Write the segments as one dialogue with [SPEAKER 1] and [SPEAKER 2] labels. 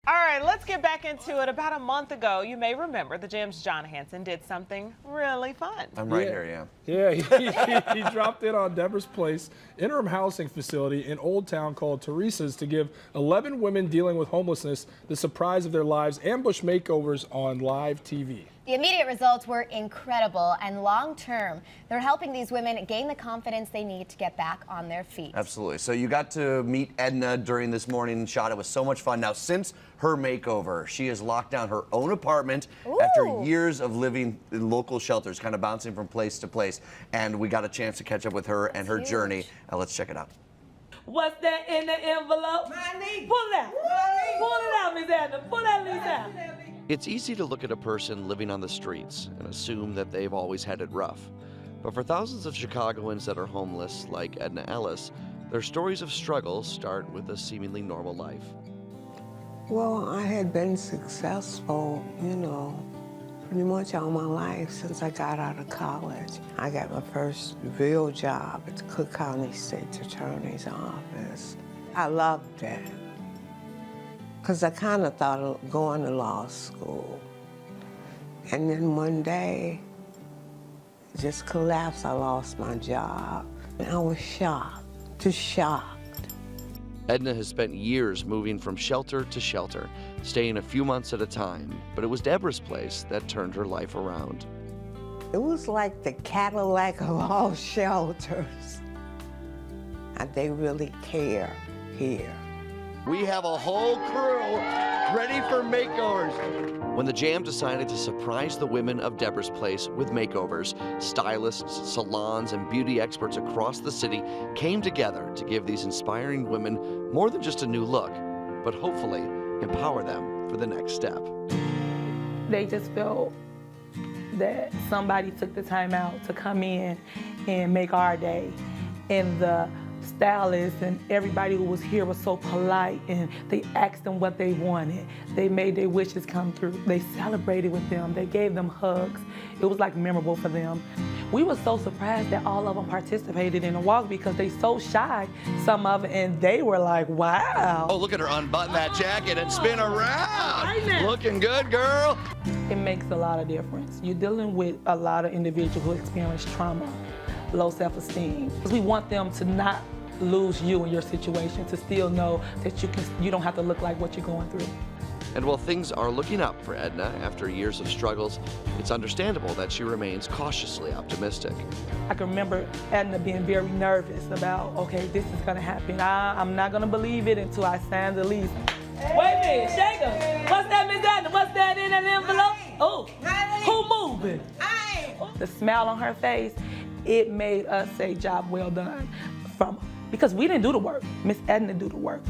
[SPEAKER 1] All right, let's get back into it. About a month ago, you may remember, the Jam's Jon Hansen did something really fun.
[SPEAKER 2] I'm right here,
[SPEAKER 3] yeah. He dropped in on Deborah's Place, interim housing facility in Old Town called Teresa's, to give 11 women dealing with homelessness the surprise of their lives, ambush makeovers on live TV.
[SPEAKER 4] The immediate results were incredible and long-term. They're helping these women gain the confidence they need to get back on their feet.
[SPEAKER 2] Absolutely. So you got to meet Edna during this morning shot. It was so much fun. Now, since her makeover, she has locked down her own apartment after years of living in local shelters, kind of bouncing from place to place. And we got a chance to catch up with her and her journey. Let's check it out.
[SPEAKER 5] What's that in the envelope?
[SPEAKER 6] Money.
[SPEAKER 5] Pull it out. Pull it out, Miss Edna. Pull that lease out.
[SPEAKER 7] It's easy to look at a person living on the streets and assume that they've always had it rough. But for thousands of Chicagoans that are homeless, like Edna Ellis, their stories of struggle start with a seemingly normal life.
[SPEAKER 6] Well, I had been successful, pretty much all my life since I got out of college. I got my first real job at the Cook County State's Attorney's Office. I loved it, because I kind of thought of going to law school. And then one day, it just collapsed. I lost my job. And I was shocked, just shocked.
[SPEAKER 7] Edna has spent years moving from shelter to shelter, staying a few months at a time, but it was Deborah's Place that turned her life around.
[SPEAKER 6] It was like the Cadillac of all shelters. And they really care here.
[SPEAKER 7] We have a whole crew ready for makeovers. When the Jam decided to surprise the women of Deborah's Place with makeovers, stylists, salons, and beauty experts across the city came together to give these inspiring women more than just a new look, but hopefully empower them for the next step.
[SPEAKER 5] They just felt that somebody took the time out to come in and make our day. And the stylists and everybody who was here was so polite, and they asked them what they wanted. They made their wishes come true. They celebrated with them. They gave them hugs. It was like memorable for them. We were so surprised that all of them participated in the walk because they so shy, some of it, and they were like, wow.
[SPEAKER 7] Oh, look at her unbutton that jacket and spin around. Looking good, girl.
[SPEAKER 5] It makes a lot of difference. You're dealing with a lot of individuals who experience trauma, low self-esteem. We want them to not lose you in your situation, to still know that you don't have to look like what you're going through.
[SPEAKER 7] And while things are looking up for Edna after years of struggles, it's understandable that she remains cautiously optimistic.
[SPEAKER 5] I can remember Edna being very nervous about, okay, this is gonna happen. I'm not gonna believe it until I sign the lease. Wait a minute, shake her. What's that, Miss Edna? What's that in an envelope? Oh, who moving? The smile on her face, it made us say, job well done. Because we didn't do the work. Miss Edna do the work.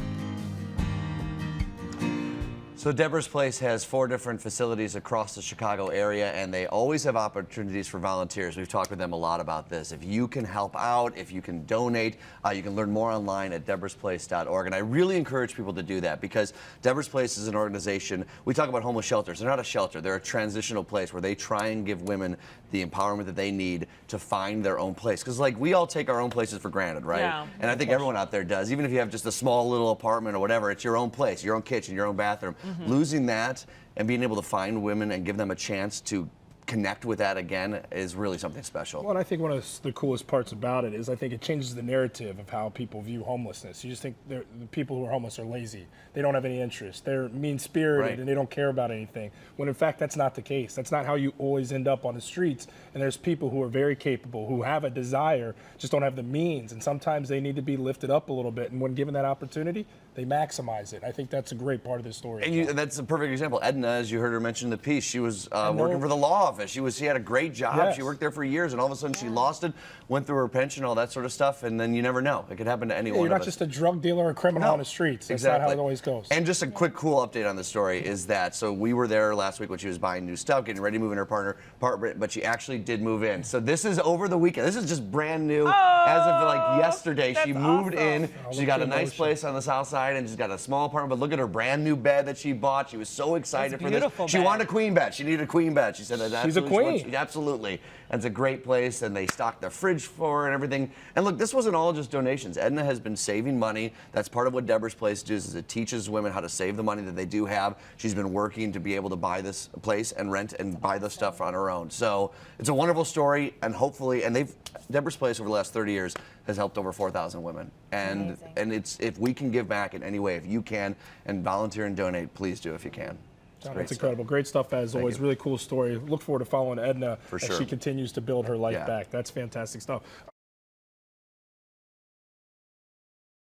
[SPEAKER 2] So Deborah's Place has 4 different facilities across the Chicago area, and they always have opportunities for volunteers. We've talked with them a lot about this. If you can help out, if you can donate, you can learn more online at deborahsplace.org. And I really encourage people to do that, because Deborah's Place is an organization. We talk about homeless shelters. They're not a shelter. They're a transitional place where they try and give women the empowerment that they need to find their own place. Because, like, we all take our own places for granted, right?
[SPEAKER 1] Yeah.
[SPEAKER 2] And I think everyone out there does. Even if you have just a small little apartment or whatever, it's your own place, your own kitchen, your own bathroom. Losing that and being able to find women and give them a chance to connect with that again is really something special.
[SPEAKER 3] Well, and I think one of the coolest parts about it is I think it changes the narrative of how people view homelessness. You just think the people who are homeless are lazy. They don't have any interest. They're mean-spirited and they don't care about anything. When in fact, that's not the case. That's not how you always end up on the streets. And there's people who are very capable, who have a desire, just don't have the means. And sometimes they need to be lifted up a little bit. And when given that opportunity, they maximize it. I think that's a great part of the story.
[SPEAKER 2] And that's a perfect example. Edna, as you heard her mention in the piece, she was working for the law office. She had a great job.
[SPEAKER 3] Yes.
[SPEAKER 2] She worked there for years, and all of a sudden she lost it, went through her pension, all that sort of stuff, and then you never know. It could happen to anyone.
[SPEAKER 3] You're not just a drug dealer or a criminal on the streets. That's not how it always goes.
[SPEAKER 2] And just a quick cool update on the story is that, so we were there last week when she was buying new stuff, getting ready to move in her apartment, but she actually did move in. So this is over the weekend. This is just brand new. As of like yesterday, she moved in. She got a nice place on the south side. inside and she's got a small apartment, but look at her brand new bed that she bought. She was so excited
[SPEAKER 1] It's
[SPEAKER 2] for
[SPEAKER 1] beautiful
[SPEAKER 2] this. She
[SPEAKER 1] bed.
[SPEAKER 2] wanted a queen bed. She needed a queen bed. She said that
[SPEAKER 3] She's a queen.
[SPEAKER 2] Absolutely. And it's a great place, and they stocked the fridge for her and everything. And look, this wasn't all just donations. Edna has been saving money. That's part of what Deborah's Place does, is it teaches women how to save the money that they do have. She's been working to be able to buy this place and rent and buy the stuff on her own. So it's a wonderful story, and hopefully, and Deborah's Place over the last 30 years has helped over 4,000 women. And it's, if we can give back in any way, if you can, and volunteer and donate, please do if you can.
[SPEAKER 3] Jon, that's incredible. Great stuff as always. Really cool story. Look forward to following Edna as
[SPEAKER 2] sure.
[SPEAKER 3] she continues to build her life back. That's fantastic stuff.